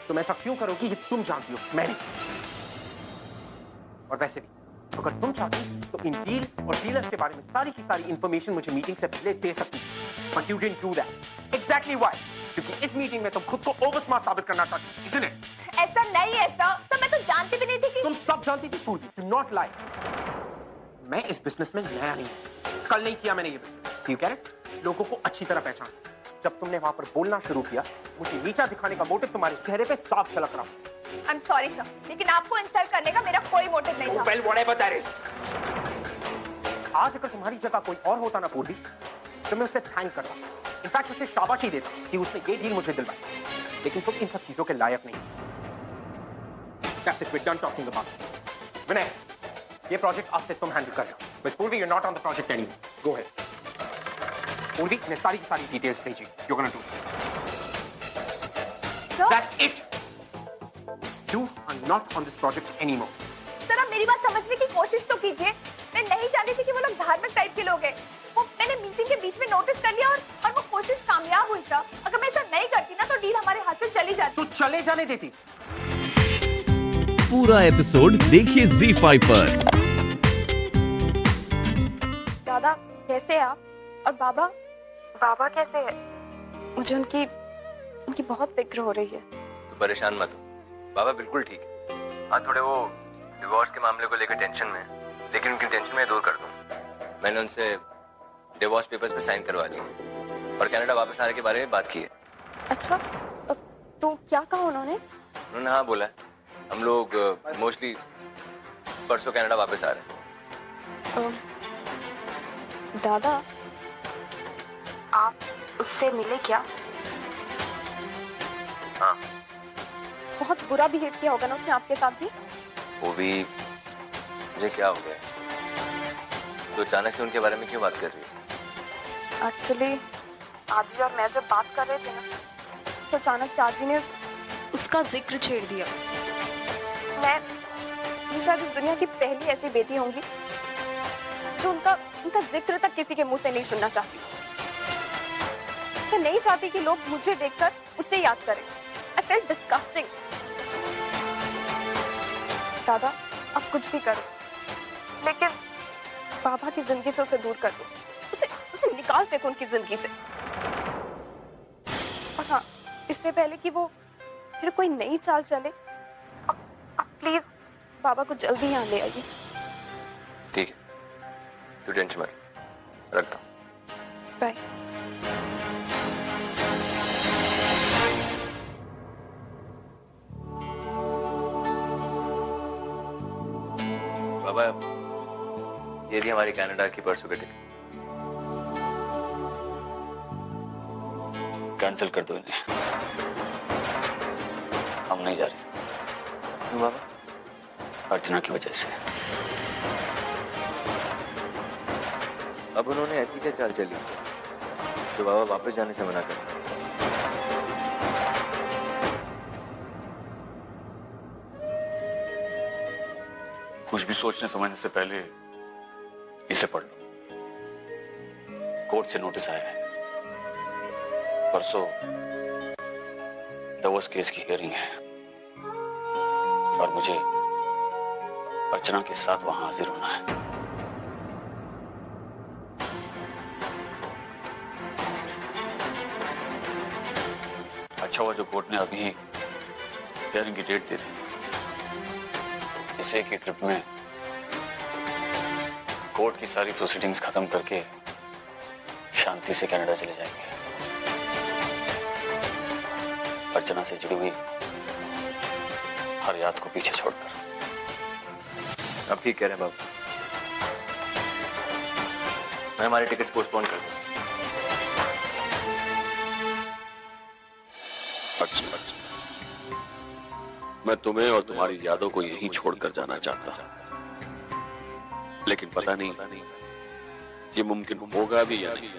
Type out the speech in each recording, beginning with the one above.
तुम ऐसा क्यों करोगी ये तुम जानती हो, मैं नहीं। और वैसे भी अगर तुम चाहती तो इन डील और डीलर्स के बारे में सारी की सारी इंफॉर्मेशन मुझे मीटिंग से पहले दे सकती, but you didn't do that. Exactly why? क्योंकि इस मीटिंग में तुम खुद को ओवर स्मार्ट साबित करना चाहती, इसलिए। ऐसा नहीं है सर, तो मैं तो जानती भी नहीं थी कि तुम सब जानती थी पूर्वी, डू नॉट लाई। मैं इस बिजनेस में नया नहीं, कल नहीं किया मैंने ये बिजनेस, यू गेट इट? लोगों को अच्छी तरह पहचान। जब तुमने वहां पर बोलना शुरू किया, मुझे नीचा दिखाने का मोटिव तुम्हारे चेहरे पे साफ झलक रहा। आई एम सॉरी सर, लेकिन आपको इंसल्ट करने का मेरा कोई मोटिव नहीं था। Well whatever that is. आज अगर तुम्हारी जगह कोई और होता ना पूर्वी, तो मैं उसे थैंक करता, इनफैक्ट उसे शाबाशी देता कि उसने ये डील मुझे दिलवाई। लेकिन तुम इन सब चीजों के लायक नहीं। That's it, we're done talking about it. विनय, ये प्रोजेक्ट आज से तुम हैंडल कर रहे हो। मिस पूर्वी, you're not on the project anymore. Go ahead. पूर्वी ने सारी की सारी डिटेल्स भेजी। You're gonna do this. Sir? That's it. You are not on this project anymore. Sir, आप मेरी बात समझने की कोशिश तो कीजिए। मैं नहीं जानती थी कि वो लोग धार्मिक टाइप के लोग हैं। वो मैंने मीटिंग के बीच में नोटिस कर लिया और वो कोशिश कामयाब हुई सर। अगर मैं ऐसा नहीं करती ना तो डील हमारे हाथ से चली जाती। तू चले जाने देती। पूरा एपिसोड देखिए ZEE5 पर। दादा कैसे हैं आप? और बाबा? बाबा कैसे है? मुझे उनकी बहुत फिक्र हो रही है। तो परेशान मत हो, बाबा बिल्कुल ठीक है। हाँ, थोड़े वो डिवोर्स के मामले को लेकर टेंशन में है, लेकिन उनकी टेंशन मैं दूर कर दूँ। मैंने उनसे डिवोर्स पेपर्स पे साइन करवा दिए और कनाडा वापस आने के बारे में बात की है। अच्छा, तो क्या कहा उन्होंने? उन्होंने हाँ बोला है, हम लोग मोस्टली परसों कनाडा वापस आ रहे हैं। दादा, आप उससे मिले क्या? हाँ। बहुत बुरा बिहेव किया होगा ना उसने आपके साथ भी? वो भी, मुझे क्या हो गया तो अचानक से उनके बारे में क्यों बात कर रही है? एक्चुअली आजी और मैं जब बात कर रहे थे ना, तो अचानक से आजी ने उसका जिक्र छेड़ दिया। मैं शायद इस दुनिया की पहली ऐसी बेटी होंगी जो उनका जिक्र तक किसी के मुंह से नहीं सुनना चाहती। मैं नहीं चाहती कि लोग मुझे देखकर उससे याद करें। I felt disgusting. दादा, आप कुछ भी करो, लेकिन बाबा की जिंदगी से उसे दूर कर दो। उसे निकाल फेंको उनकी जिंदगी से। और हाँ, इससे पहले कि वो फिर कोई नई चाल चले, आप प्लीज बाबा को जल्दी यहाँ ले आइए। ठीक है, तू टेंशन मत, रखता हूँ। बाय। बाबा, ये भी हमारी कनाडा की परसों की टिकट। कैंसिल कर दो इन्हें, हम नहीं जा रहे। क्यों बाबा? अर्चना की वजह से। अब उन्होंने ऐसी क्या चाल चली तो बाबा वापस जाने से मना कर? कुछ भी सोचने समझने से पहले इसे पढ़ लो। कोर्ट से नोटिस आया है, परसों डिवोर्स केस की हियरिंग है और मुझे अर्चना के साथ वहां हाजिर होना है। अच्छा हुआ जो कोर्ट ने अभी हियरिंग की डेट दे दी। इस एक ही ट्रिप में कोर्ट की सारी प्रोसीडिंग्स खत्म करके शांति से कनाडा चले जाएंगे। अर्चना से जुड़ी हुई हर याद को पीछे छोड़कर। अब ठीक कह रहे हैं बाबू, मैं हमारी टिकट पोस्टपोन कर दूं। अच्छा, मैं तुम्हें और तुम्हारी यादों को यहीं छोड़कर जाना चाहता, लेकिन पता नहीं ये मुमकिन होगा भी या नहीं।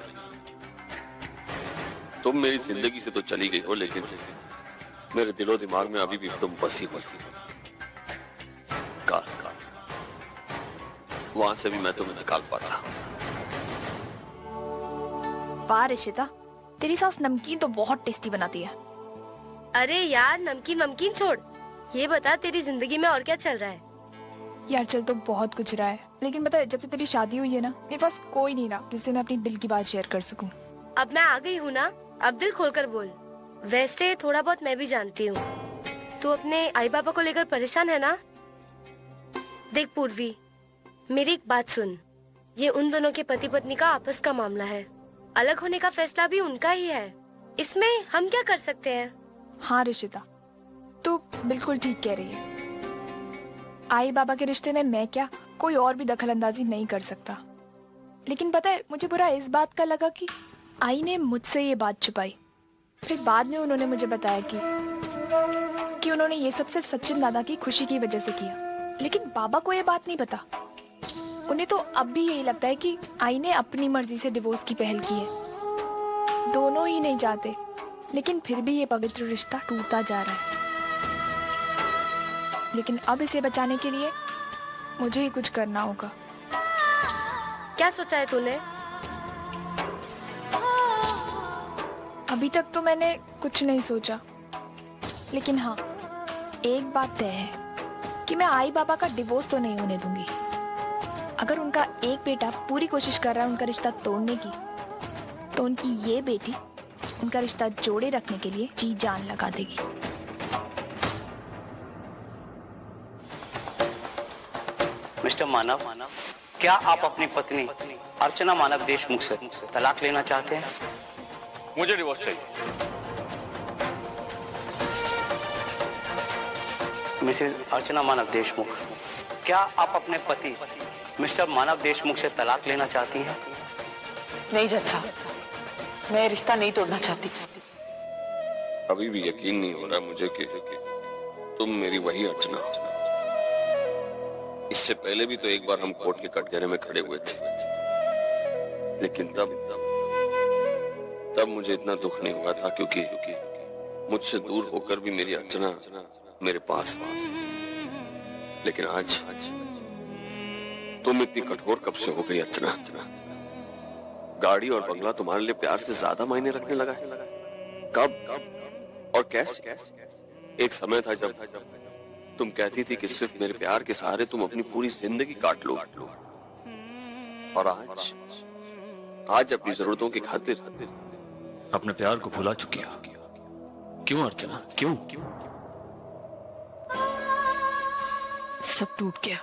तुम मेरी जिंदगी से तो चली गई हो, लेकिन मेरे दिलो दिमाग में अभी भी तुम बसी वहां से भी मैं तुम्हें निकाल पा रहा। वाह रिशिता, तेरी सास नमकीन तो बहुत टेस्टी बनाती है। अरे यार नमकीन वमकीन छोड़, ये बता तेरी जिंदगी में और क्या चल रहा है? यार चल तो बहुत कुछ रहा है, लेकिन बता जब से तेरी शादी हुई है ना, मेरे पास कोई नहीं रहा जिससे मैं अपनी दिल की बात शेयर कर सकूं। अब मैं आ गई हूँ ना, अब दिल खोलकर बोल। वैसे थोड़ा बहुत मैं भी जानती हूँ, तू अपने आई बाबा को लेकर परेशान है ना? देख पूर्वी, मेरी एक बात सुन, ये उन दोनों के पति पत्नी का आपस का मामला है, अलग होने का फैसला भी उनका ही है, इसमें हम क्या कर सकते हैं? हाँ रिशिता, तू बिल्कुल ठीक कह रही है। आई बाबा के रिश्ते में मैं क्या, कोई और भी दखल अंदाजी नहीं कर सकता। लेकिन पता है मुझे बुरा इस बात का लगा कि आई ने मुझसे ये बात छुपाई। फिर बाद में उन्होंने मुझे बताया कि उन्होंने ये सब सिर्फ सचिन दादा की खुशी की वजह से किया, लेकिन बाबा को ये बात नहीं पता। उन्हें तो अब भी यही लगता है कि आई ने अपनी मर्जी से डिवोर्स की पहल की है। दोनों ही नहीं चाहते, लेकिन फिर भी ये पवित्र रिश्ता टूटता जा रहा है। लेकिन अब इसे बचाने के लिए मुझे ही कुछ करना होगा। क्या सोचा है तूने? अभी तक तो मैंने कुछ नहीं सोचा, लेकिन हाँ एक बात तय है कि मैं आई बाबा का डिवोर्स तो नहीं होने दूंगी। अगर उनका एक बेटा पूरी कोशिश कर रहा है उनका रिश्ता तोड़ने की, तो उनकी ये बेटी उनका रिश्ता जोड़े रखने के लिए जी जान लगा देगी। मिस्टर मानव, क्या आप अपनी पत्नी अर्चना मानव देशमुख से तलाक लेना चाहते हैं? मुझे डिवोर्स चाहिए। मिसेज अर्चना मानव देशमुख, क्या आप अपने पति मिस्टर मानव देशमुख से तलाक लेना चाहती हैं? नहीं जज साहब, मैं रिश्ता नहीं तोड़ना चाहती। अभी भी यकीन नहीं हो रहा मुझे कि तुम मेरी वही अर्चना हो। इससे पहले भी तो एक बार हम कोर्ट के कटघरे में खड़े हुए थे, लेकिन तब मुझे इतना दुख नहीं हुआ था क्योंकि मुझसे दूर होकर भी मेरी अर्चना मेरे पास थी। लेकिन आज तुम इतनी कठोर कब से हो गई अर्चना? गाड़ी और बंगला तुम्हारे लिए प्यार से ज्यादा मायने रखने लगा है? कब और कैसे? एक समय था जब तुम कहती थी कि सिर्फ मेरे प्यार के सहारे तुम अपनी पूरी जिंदगी काट लो, और आज अपनी जरूरतों की खातिर अपने प्यार को भुला चुकी हो। क्यों अर्चना, क्यों? सब टूट गया।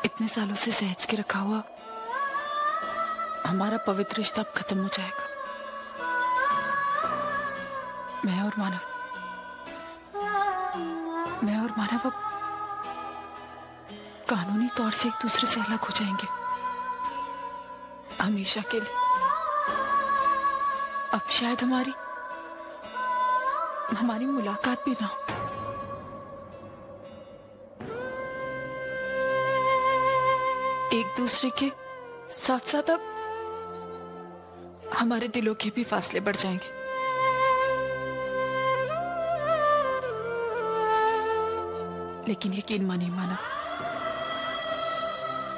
इतने सालों से सहज के रखा हुआ हमारा पवित्र रिश्ता अब खत्म हो जाएगा। मैं और मानव अब कानूनी तौर से एक दूसरे से अलग हो जाएंगे, हमेशा के लिए। अब शायद हमारी मुलाकात भी ना हो। एक दूसरे के साथ साथ अब हमारे दिलों के भी फासले बढ़ जाएंगे। लेकिन यकीन मानिए माना,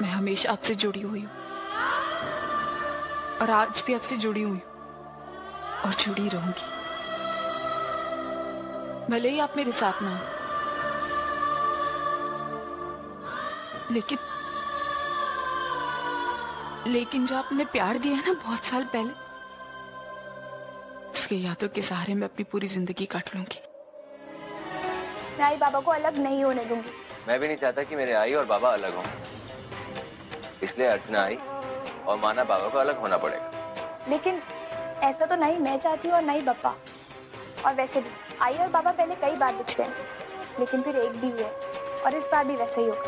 मैं हमेशा आपसे जुड़ी हुई हूं और आज भी आपसे जुड़ी हुई हूं और जुड़ी रहूंगी। भले ही आप मेरे साथ ना हो, लेकिन जो आपने प्यार दिया है ना बहुत साल पहले, उसके यादों के सहारे मैं अपनी पूरी जिंदगी काट लूंगी। मैं आई बाबा को अलग नहीं होने दूंगी। मैं भी नहीं चाहता कि मेरे आई और बाबा अलग हों, इसलिए अर्चना आई और माना बाबा को अलग होना पड़ेगा। लेकिन ऐसा तो नहीं मैं चाहती हूँ और नहीं पापा। और वैसे भी आई और बाबा पहले कई बार बिछड़े हैं, लेकिन फिर एक भी हुए, और इस बार भी वैसे ही होगा।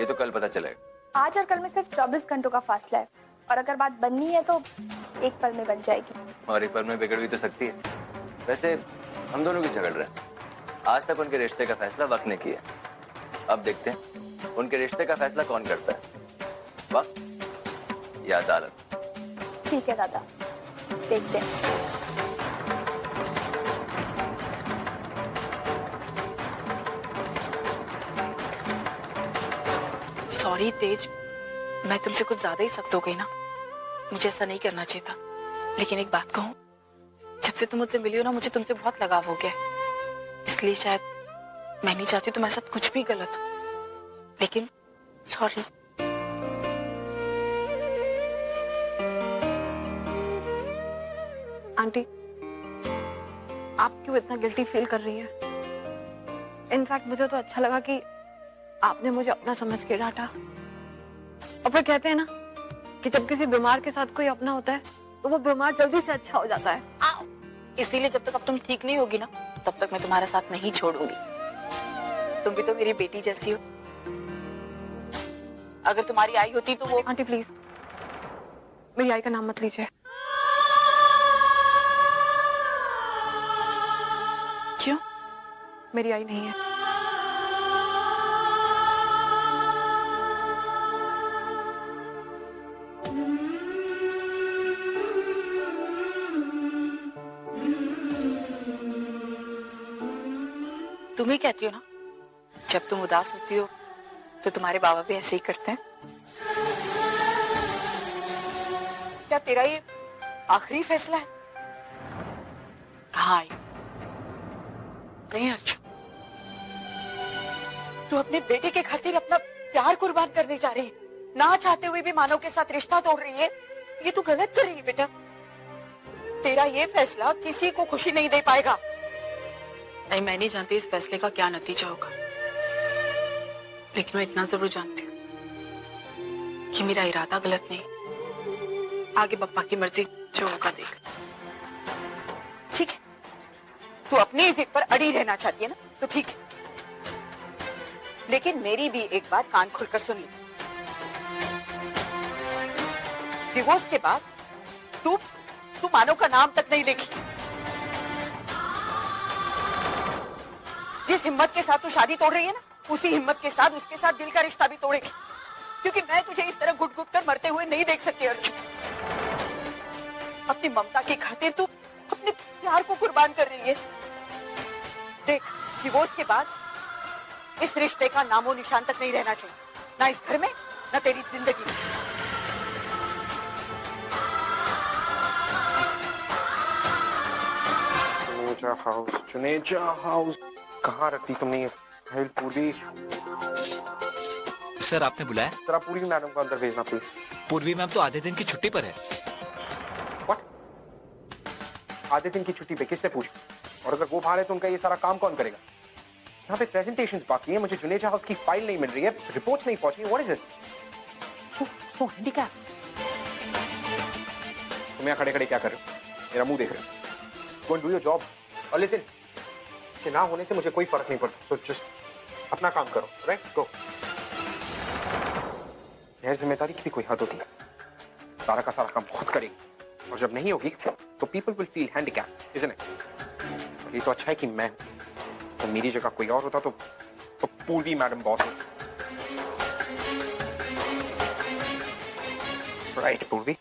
ये तो कल पता चलेगा। आज और कल में सिर्फ 24 घंटों का फासला है, और अगर बात बननी है तो एक पल में बन जाएगी। और एक पल में बिगड़ भी तो सकती है। वैसे हम दोनों की झगड़ रहे हैं। आज तक उनके रिश्ते का फैसला वक्त ने किया, अब देखते हैं उनके रिश्ते का फैसला कौन करता है, वक्त या अदालत। ठीक है दादा, देखते हैं। सॉरी तेज, मैं तुमसे कुछ ज्यादा ही सख्त हो गई ना। मुझे ऐसा नहीं करना चाहिए था, लेकिन एक बात कहूं, से तुम मुझसे मिली हो ना, मुझे तुमसे बहुत लगाव हो गया है। इसलिए शायद मैं नहीं चाहती तुम्हारे साथ कुछ भी गलत हो, लेकिन सॉरी। आंटी, आप क्यों इतना गिल्टी फील कर रही है? इनफैक्ट मुझे तो अच्छा लगा कि आपने मुझे अपना समझ के डांटा। और फिर कहते हैं ना कि जब किसी बीमार के साथ कोई अपना होता है तो वो बीमार जल्दी से अच्छा हो जाता है। इसीलिए जब तक अब तुम ठीक नहीं होगी ना, तब तक मैं तुम्हारा साथ नहीं छोड़ूंगी। तुम भी तो मेरी बेटी जैसी हो। अगर तुम्हारी आई होती तो वो। आंटी प्लीज, मेरी आई का नाम मत लीजिए। क्यों? मेरी आई नहीं है। तुम ही कहती हो ना, जब तुम उदास होती हो तो तुम्हारे बाबा भी ऐसे ही करते हैं। क्या तेरा ये आखिरी फैसला है? हाँ। नहीं अर्जुन, तू अपने बेटे के खातिर अपना प्यार कुर्बान करने जा रही है। ना चाहते हुए भी मानव के साथ रिश्ता तोड़ रही है। ये तू गलत कर रही है बेटा। तेरा ये फैसला किसी को खुशी नहीं दे पाएगा। नहीं, मैं नहीं जानती इस फैसले का क्या नतीजा होगा, लेकिन मैं इतना जरूर जानती हूँ कि मेरा इरादा गलत नहीं। आगे पप्पा की मर्जी, जो होगा देख। ठीक है, तू अपनी जिद पर अड़ी रहना चाहती है ना, तो ठीक है, लेकिन मेरी भी एक बात कान खोलकर सुन ली। डिवोर्स के बाद तू मानव का नाम तक नहीं लेगी। जिस हिम्मत के साथ तू शादी तोड़ रही है ना, उसी हिम्मत के साथ उसके साथ दिल का रिश्ता भी तोड़ेगी। क्योंकि मैं तुझे इस तरह घुट घुट कर मरते हुए नहीं देख सकती अर्जुन। अपनी ममता की खातिर तू अपने प्यार को कुर्बान कर रही है। देख, डिवोर्स के बाद इस रिश्ते का नामो निशान तक नहीं रहना चाहिए, ना इस घर में, ना तेरी जिंदगी में। जुनेजा हाउस कहाँ रखती तुमने ये फाइल? पूर्वी सर, आपने बुलाया? जरा पूर्वी मैडम को अंदर भेजना प्लीज। पूर्वी मैम तो आधे दिन की छुट्टी पर है। What? आधे दिन की छुट्टी पे किससे पूछ? और अगर वो बाहर है तो उनका ये सारा काम कौन करेगा? यहाँ पे प्रेजेंटेशंस बाकी है, मुझे जुनेजा हाउस की फाइल नहीं मिल रही है, रिपोर्ट्स नहीं पहुंची। What is it? So handicap. तुम यहाँ खड़े खड़े क्या कर रहे हो? मेरा मुंह देख रहे हो? Go and do your job. और लिसन, कि ना होने से मुझे कोई फर्क नहीं पड़ता, तो जस्ट अपना काम करो, राइट? गो। गैर जिम्मेदारी की भी कोई हद होती है। सारा का सारा काम खुद करेगी, और जब नहीं होगी तो people will feel handicapped, isn't it? और ये तो अच्छा है कि मैं, तो मेरी जगह कोई और होता तो पूर्वी मैडम बॉस होती। राइट पूर्वी?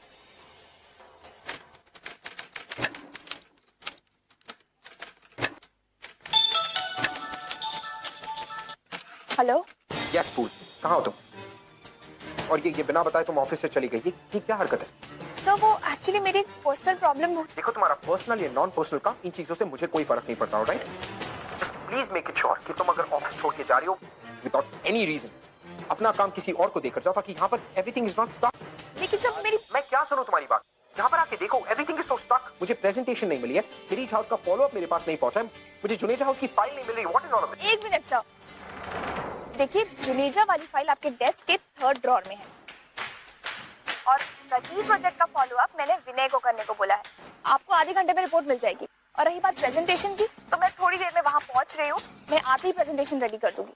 हेलो। यस पूल, कहाँ हो तुम? और ये बिना बताए तुम ऑफिस से चली गई, ये क्या हरकत है? सर, वो एक्चुअली मेरी पर्सनल प्रॉब्लम हो। देखो, तुम्हारा पर्सनल या नॉन पर्सनल का इन चीजों से मुझे कोई फर्क नहीं पड़ता, right? Just please make it sure कि तुम अगर ऑफिस छोड़ के जा रही हो विदाउट एनी रीजन, अपना काम किसी और को देकर जाओ, ताकि यहाँ पर एवरीथिंग इज नॉट स्टक। लेकिन सर मेरी, मैं क्या सुनूं तुम्हारी बात? यहाँ पर आके देखो, एवरीथिंग इज सो स्टक। मुझे प्रेजेंटेशन नहीं मिली है, गिरीश हाउस का फॉलोअप मेरे पास नहीं पहुंचा है, मुझे जुनेजा हाउस की फाइल नहीं मिल रही। What is all of this? एक मिनट सर, देखिए जुनेजा वाली फाइल आपके डेस्क के 3rd ड्रॉर में है, और सही प्रोजेक्ट का फॉलोअप मैंने विनय को करने को बोला है। आपको आधे घंटे में रिपोर्ट मिल जाएगी। और रही बात प्रेजेंटेशन की, तो मैं थोड़ी देर में वहां पहुंच रही हूँ, मैं आते ही प्रेजेंटेशन रेडी कर दूंगी।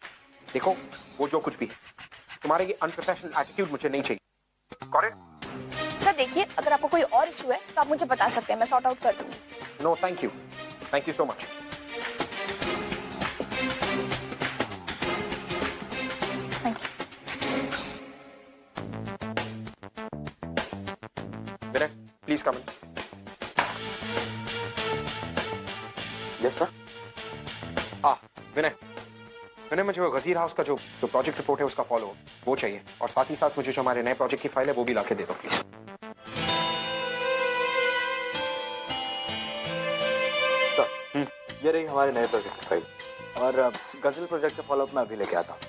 देखो, वो जो कुछ भी है, तुम्हारे ये अनप्रोफेशनल एटीट्यूड मुझे नहीं चाहिए। करेक्ट? सर देखिए, अगर आपको कोई और इशू है तो आप मुझे बता सकते हैं, मैं सॉर्ट आउट कर दूंगी। No thank you so much. Vinay, please come in. Yes sir. Vinay, मुझे वो गजीर हाउस का जो प्रोजेक्ट रिपोर्ट है उसका फॉलो वो चाहिए, और साथ ही साथ मुझे जो हमारे नए प्रोजेक्ट की फाइल है वो भी लाके दे दो प्लीज। ये रही हमारे नए प्रोजेक्ट की फाइल और गजल प्रोजेक्ट का फॉलोअप मैं अभी लेके आता हूँ।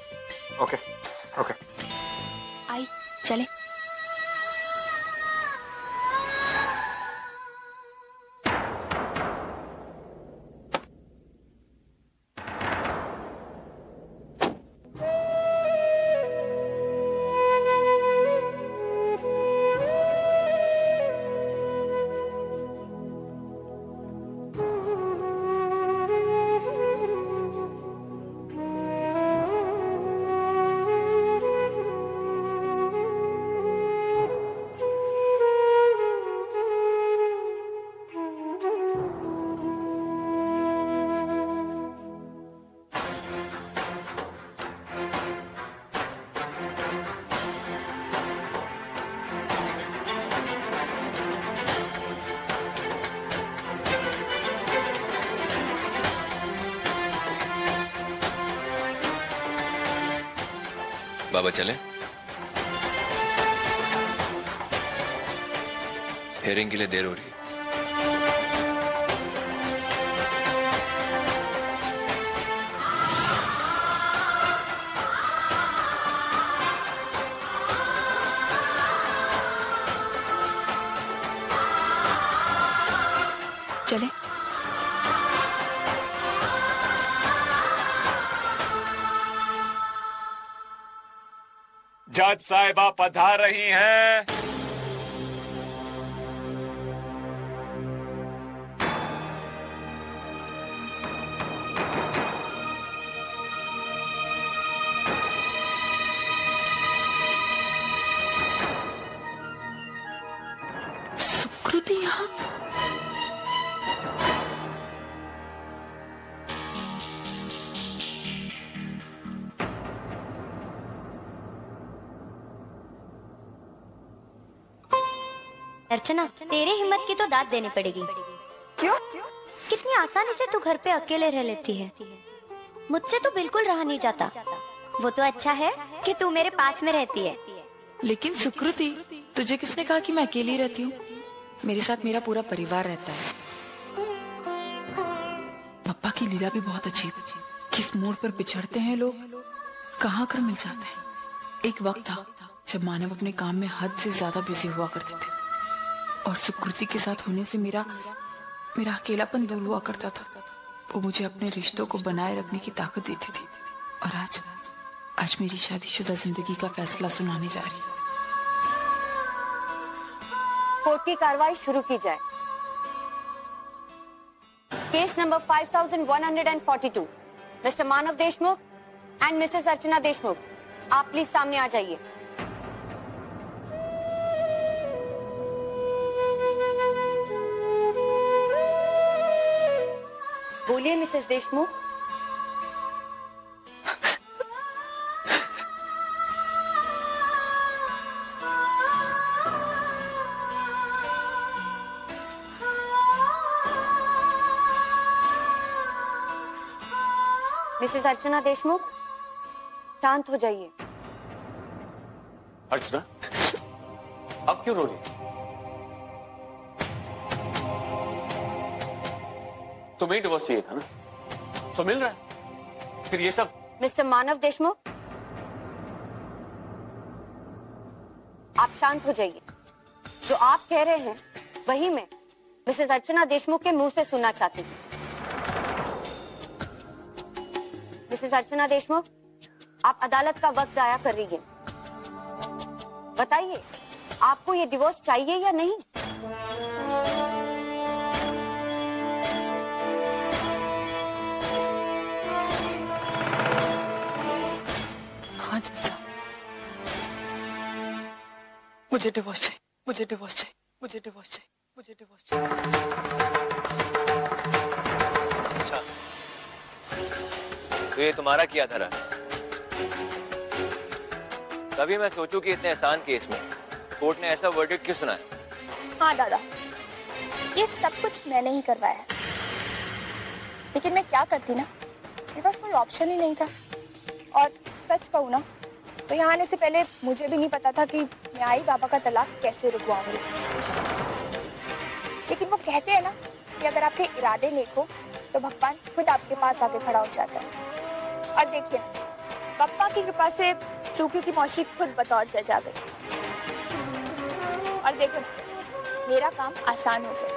Okay okay. आई चले। बाबा चले? हेयरिंग के लिए देर हो रही है। चले। जज साहिबा पधार रही हैं। सुकृति यहाँ? अर्चना, तेरी हिम्मत की तो दाद देनी पड़ेगी। क्यों? कितनी आसानी से तू घर पे अकेले रह लेती है। मुझसे तो बिल्कुल रहा नहीं जाता। वो तो अच्छा है कि तू मेरे पास में रहती है। लेकिन सुकृति, तुझे किसने कहा कि मैं अकेली रहती हूँ? मेरे साथ मेरा पूरा परिवार रहता है। पप्पा की लीला भी बहुत अजीब। किस मोड़ पर बिछड़ते हैं लोग, कहाँ कर मिल जाते हैं। एक वक्त था जब मानव अपने काम में हद से ज्यादा बिजी हुआ करते थे और सुकृति के साथ होने से मेरा अकेलापन दूर हुआ करता था। वो मुझे अपने रिश्तों को बनाए रखने की ताकत देती थी और आज मेरी शादीशुदा जिंदगी का फैसला सुनाने जा रही है। कोर्ट की कार्रवाई शुरू की जाए। Case number 5142, mister Manav Deshmukh and missus Archana Deshmukh, आप प्लीज सामने आ जाइए। बोलिए मिसेस देशमुख। मिसेस अर्चना देशमुख, शांत हो जाइए। अर्चना, अब क्यों रो रही? तुम्हें डिवोर्स चाहिए था ना, तो मिल रहा है। फिर ये सब? मिस्टर मानव देशमुख, आप शांत हो जाइए। जो आप कह रहे हैं वही मैं मिसेस अर्चना देशमुख के मुंह से सुनना चाहती हूँ। मिसेस अर्चना देशमुख, आप अदालत का वक्त जाया कर रही हैं। बताइए, आपको ये डिवोर्स चाहिए या नहीं? हाँ जज साहब, मुझे डिवोर्स चाहिए, मुझे डिवोर्स चाहिए, मुझे डिवोर्स चाहिए, मुझे डिवोर्स चाहिए। अच्छा, तो ये तुम्हारा किया धरा। तभी मैं सोचूं कि इतने आसान केस में कोर्ट ने ऐसा वर्डिक्ट क्यों सुनाया। हाँ दादा, ये सब कुछ मैंने ही करवाया है। लेकिन मैं क्या करती ना, मेरे पास कोई ऑप्शन ही नहीं था। और सच कहूँ ना, तो यहाँ आने से पहले मुझे भी नहीं पता था कि मैं आई बाबा का तलाक कैसे रुकवाऊंगी। लेकिन वो कहते हैं ना कि अगर आपके इरादे नेक हो तो भगवान खुद आपके पास आके खड़ा हो जाता है। और देखिए, पप्पा की कृपा से सूखी की मौसी खुद बतौर जज आ गई। और देखो, मेरा काम आसान हो गया।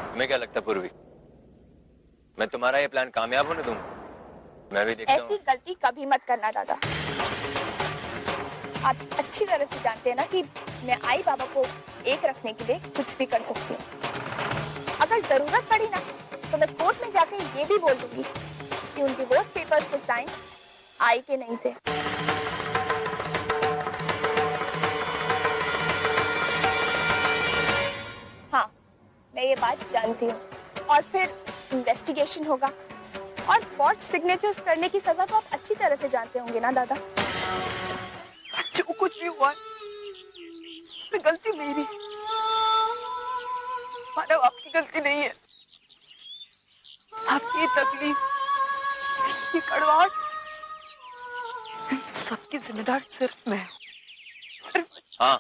तुम्हें क्या लगता पूर्वी, मैं तुम्हारा ये प्लान कामयाब होने दूंगा? मैं भी देखता हूँ। ऐसी गलती कभी मत करना दादा। आप अच्छी तरह से जानते हैं ना कि मैं आई बाबा को एक रखने के लिए कुछ भी कर सकती हूँ। अगर जरूरत पड़ी ना तो मैं कोर्ट में जाके ये भी बोल दूंगी कि उन डिवोर्स पेपर्स के साइन आई के नहीं थे। हाँ, मैं ये बात जानती हूँ। और फिर इन्वेस्टिगेशन होगा और फॉर्ज सिग्नेचर्स करने की सजा तो आप अच्छी तरह से जानते होंगे ना दादा। जो कुछ भी हुआ उसमें गलती मेरी, मानव आपकी गलती नहीं है। आपकी तकलीफ, ये कड़वाहट, इन सबकी जिम्मेदार सिर्फ मैं हूं, सिर्फ। हाँ,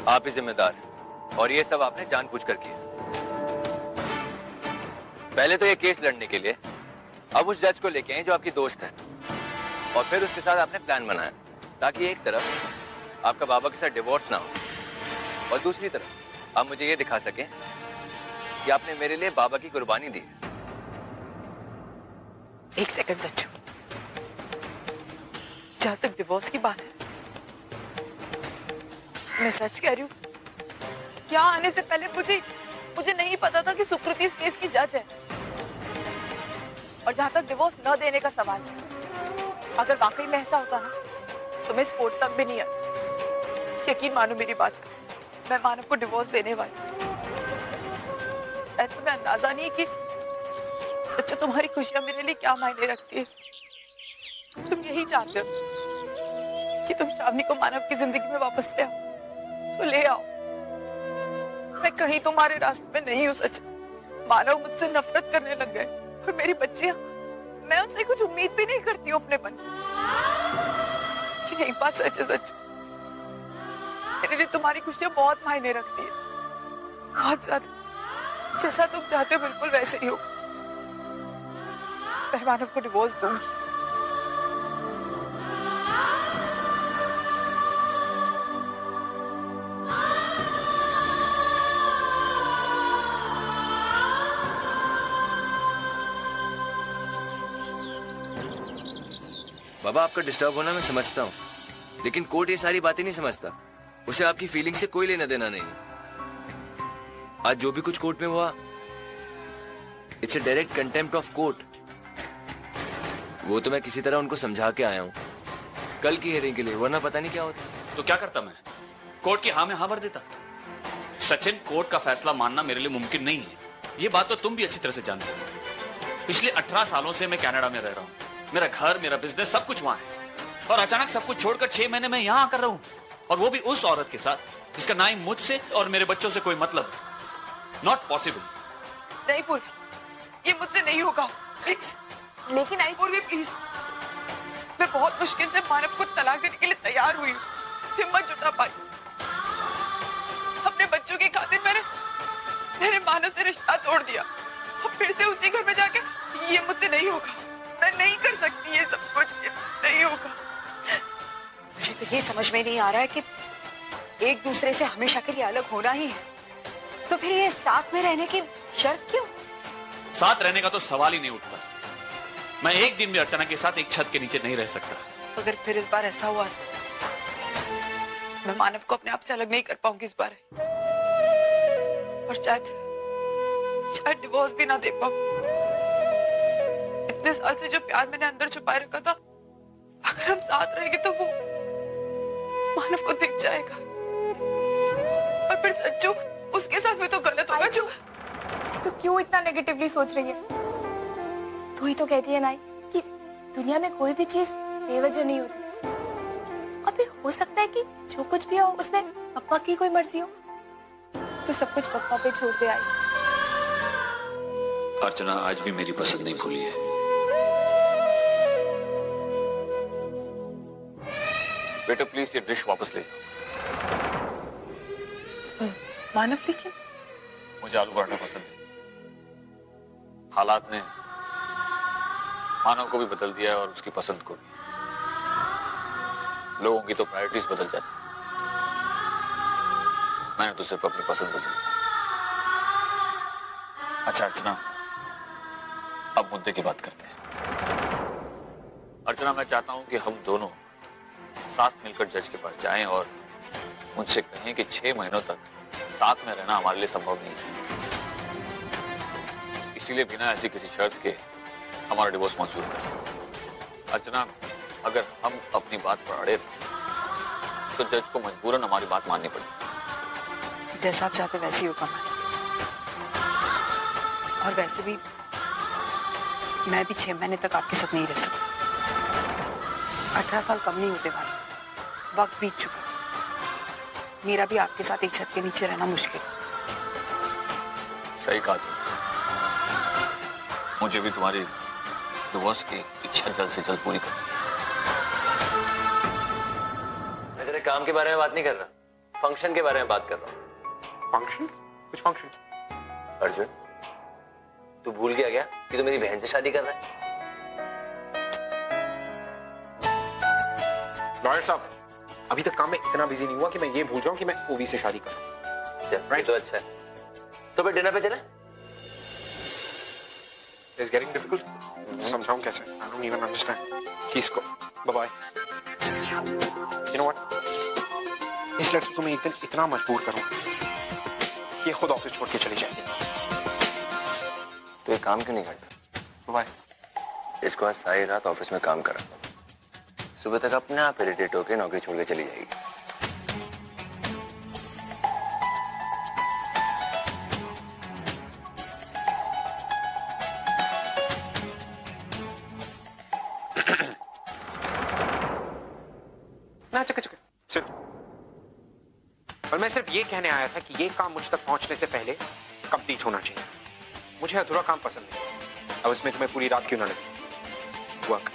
आप ही जिम्मेदार हैं और ये सब आपने जानबूझकर किया। पहले तो ये केस लड़ने के लिए अब उस जज को लेके आए जो आपकी दोस्त है, और फिर उसके साथ आपने प्लान बनाया ताकि एक तरफ आपका बाबा के साथ डिवोर्स ना हो और दूसरी तरफ आप मुझे ये दिखा सकें कि आपने मेरे लिए बाबा की कुर्बानी दी। एक सेकंड सच्चू, जहां तक डिवोर्स की बात है, मैं सच कह रही हूँ, यहाँ आने से पहले मुझे नहीं पता था कि सुकृति इस केस की जज है। और जहां तक डिवोर्स न देने का सवाल है, अगर वाकई में ऐसा होता ना तो मैं इस कोर्ट तक भी नहीं आई। यकीन मानो मेरी बात का, मैं मानव को डिवोर्स देने वाली। शायद तुम्हें अंदाजा नहीं कि सच्चा तुम्हारी खुशियां मेरे लिए क्या मायने रखती है। तुम यही चाहते हो कि तुम शावनी को मानव की जिंदगी में वापस ले आओ, तो ले आओ। मैं कहीं तुम्हारे रास्ते में नहीं हूँ सच। मानव मुझसे नफरत करने लग गए और मेरी बच्चियां, मैं उनसे कुछ उम्मीद भी नहीं करती हूँ अपनेपन। लेकिन एक बात सच है सच, मेरे लिए तुम्हारी खुशियां बहुत मायने रखती है, बहुत ज्यादा। जैसा तुम चाहते हो बिल्कुल वैसे ही होगा। मैं मानव को डिवोर्स दूंगी। बाबा, आपका डिस्टर्ब होना मैं समझता हूँ, लेकिन कोर्ट ये सारी बातें नहीं समझता। उसे आपकी फीलिंग से कोई लेना देना नहीं। आज जो भी कुछ कोर्ट में हुआ, it's a direct contempt of court. वो तो मैं किसी तरह उनको समझा के आया हूँ कल की हियरिंग के लिए, वरना पता नहीं क्या होता। तो क्या करता मैं? कोर्ट की हाँ में हाँ भर देता। सचिन, कोर्ट का फैसला मानना मेरे लिए मुमकिन नहीं है। ये बात तो तुम भी अच्छी तरह से जानते हो। पिछले 18 सालों से मैं कनाडा में रह रहा हूँ। मेरा घर, मेरा बिजनेस, सब कुछ वहां है, और अचानक सब कुछ छोड़कर 6 महीने में यहां आकर रहूं, और वो भी उस औरत के साथ जिसका ना ही मुझसे और मेरे बच्चों से कोई मतलब है। Not possible. नहीं पूर्वी, ये मुझसे नहीं होगा, प्लीज। लेकिन आई पूर्वी प्लीज, मैं बहुत मुश्किल से मानव को तलाक देने के लिए तैयार हुई हूँ, हिम्मत जुटा पाई। अपने बच्चों की खातिर मैंने मानव से रिश्ता तोड़ दिया, अब फिर से उसी घर में जाके ये मुझसे नहीं होगा। मैं नहीं कर सकती ये सब कुछ, नहीं होगा। मुझे तो ये समझ में नहीं आ रहा है कि एक दूसरे से हमेशा के लिए अलग होना ही है, तो फिर ये साथ में रहने की शर्त क्यों? साथ रहने का तो सवाल ही नहीं उठता। मैं एक दिन भी अर्चना के साथ एक छत के नीचे नहीं रह सकता। अगर फिर इस बार ऐसा हुआ, मैं मानव को अपने आप से अलग नहीं कर पाऊंगी इस बार, और शायद डिवोर्स भी ना दे पाऊं। इतने साल से जो प्यार मैंने अंदर छुपाए रखा था, अगर हम साथ रहेंगे तो वो मानव को दिख जाएगा, और फिर सच्चू उसके साथ में तो गलत होगा। जो तो क्यों इतना नेगेटिवली सोच रही है? तू ही तो कहती है ना कि दुनिया में कोई भी चीज बेवजह नहीं होती, और फिर हो सकता है कि जो कुछ भी हो उसमें पप्पा की कोई मर्जी हो, तो सब कुछ पप्पा पे छोड़ दे आई। अर्चना आज भी मेरी पसंद नहीं भूली है। बेटा प्लीज ये डिश वापस ले जाओ। मानव लेकिन मुझे आलू पराठा पसंद है। हालात ने मानव को भी बदल दिया है और उसकी पसंद को भी। लोगों की तो प्रायोरिटीज बदल जाती। मैंने तो सिर्फ अपनी पसंद बदली। अच्छा अर्चना, अब मुद्दे की बात करते हैं। अर्चना, मैं चाहता हूं कि हम दोनों साथ मिलकर जज के पास जाएं और उनसे कहें कि 6 महीनों तक साथ में रहना हमारे लिए संभव नहीं है। इसीलिए बिना ऐसी किसी शर्त के हमारा डिवोर्स मंजूर करें। अर्चना, अगर हम अपनी बात पर अड़े तो जज को मजबूरन हमारी बात माननी पड़ेगी। जैसा आप चाहते वैसे ही होगा। और वैसे भी मैं भी 6 महीने तक आपके साथ नहीं रह सकती। 18 साल कम नहीं होते वाले, वक्त बीत चुका। मेरा भी आपके साथ एक छत के नीचे रहना मुश्किल। सही कहा तुम। मुझे भी तुम्हारी डिवोर्स की इच्छा जल्द से जल्द पूरी करनी है। मैं तेरे काम के बारे में बात नहीं कर रहा, फंक्शन के बारे में बात कर रहा हूँ। फंक्शन? कुछ फंक्शन? अर्जुन, तू भूल गया क्या कि तू मेरी बहन से शादी कर रहा है? लॉयर साहब, अभी तक काम में इतना बिजी नहीं हुआ कि मैं ये भूल जाऊं कि मैं ओवी से शादी करूं। राइट, तो अच्छा है। तो फिर डिनर पे चले? It's getting difficult. समझाऊं कैसे? I don't even understand. किसको? Bye bye. You know what? इस लड़की को मैं एक दिन इतना मजबूर करूंगा कि खुद ऑफिस छोड़ के चली जाएगी। तो एक काम क्यों नहीं करता? बाय। इसको आज सारी रात ऑफिस में काम करा, सुबह तक अपने आप इरिटेट होकर नौकरी छोड़ के चली जाएगी। ना चक सिर्फ। और मैं सिर्फ ये कहने आया था कि ये काम मुझ तक पहुंचने से पहले कंप्लीट होना चाहिए। मुझे अधूरा काम पसंद नहीं। अब इसमें तुम्हें पूरी रात क्यों ना लगे? वर्क।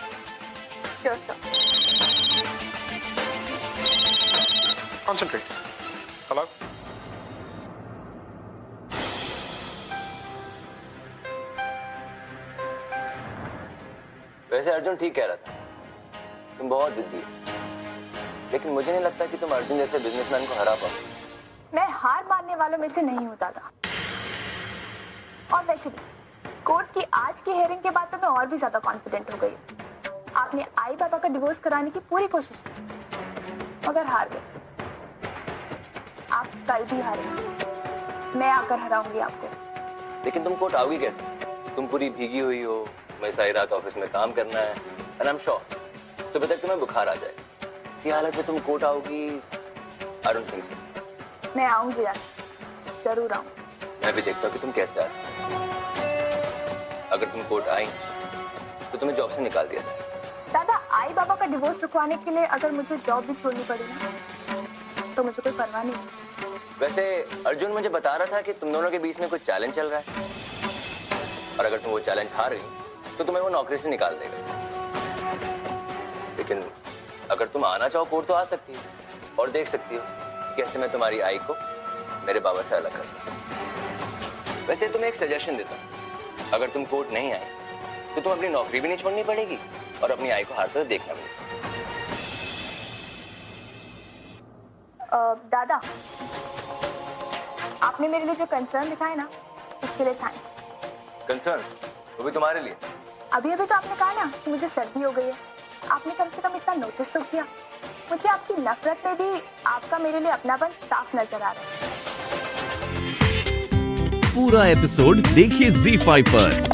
Concentrate. Hello? वैसे अर्जुन ठीक कह रहा था, तुम बहुत जिद्दी हो, लेकिन मुझे नहीं लगता कि तुम अर्जुन जैसे बिजनेसमैन को हरा पाओगे। मैं हार मानने वालों में से नहीं हूँ दादा। और वैसे भी कोर्ट की आज की हेयरिंग के बाद तो मैं और भी ज्यादा कॉन्फिडेंट हो गई। आपने आई बाबा का डिवोर्स कराने की पूरी कोशिश की, मगर हार गए। आप कल भी हारेंगे, मैं आकर हराऊंगी आपको। लेकिन तुम कोर्ट आओगी कैसे? तुम पूरी भीगी हुई हो, मैं सारी रात ऑफिस में काम करना है, एंड आई एम श्योर सुबह तक तुम्हें बुखार आ जाए। इसी हालत में तुम कोर्ट आओगी? I don't think so. मैं आऊंगी यार, जरूर आऊंगी। मैं भी देखता हूँ कि तुम कैसे आती। अगर तुम कोर्ट आई तो तुम्हें जॉब से निकाल दिया जाए। दादा, आई बाबा का डिवोर्स रुकवाने के लिए अगर मुझे जॉब भी छोड़नी पड़ी ना, तो मुझे कोई परवाह नहीं। वैसे अर्जुन मुझे बता रहा था कि तुम दोनों के बीच में कुछ चैलेंज चल रहा है, और अगर तुम वो चैलेंज हार गई तो तुम्हें वो नौकरी से निकाल देगा। लेकिन अगर तुम आना चाहो कोर्ट तो आ सकती हो और देख सकती हो कैसे मैं तुम्हारी आई को मेरे बाबा से अलग करता हूं। वैसे तुम्हें एक सजेशन देता हूं, अगर तुम कोर्ट नहीं आए तो तुम अपनी नौकरी भी नहीं छोड़नी पड़ेगी और अपनी आई को हारते हुए देखना भी। दादा, आपने मेरे लिए जो कंसर्न दिखाया ना, उसके लिए थैंक्स। कंसर्न? वो भी तुम्हारे लिए? अभी तो आपने कहा ना कि मुझे सर्दी हो गई है, आपने कम से कम इतना नोटिस तो किया। मुझे आपकी नफरत में भी आपका मेरे लिए अपनापन साफ नजर आ रहा है। पूरा एपिसोड देखिए ZEE5 पर।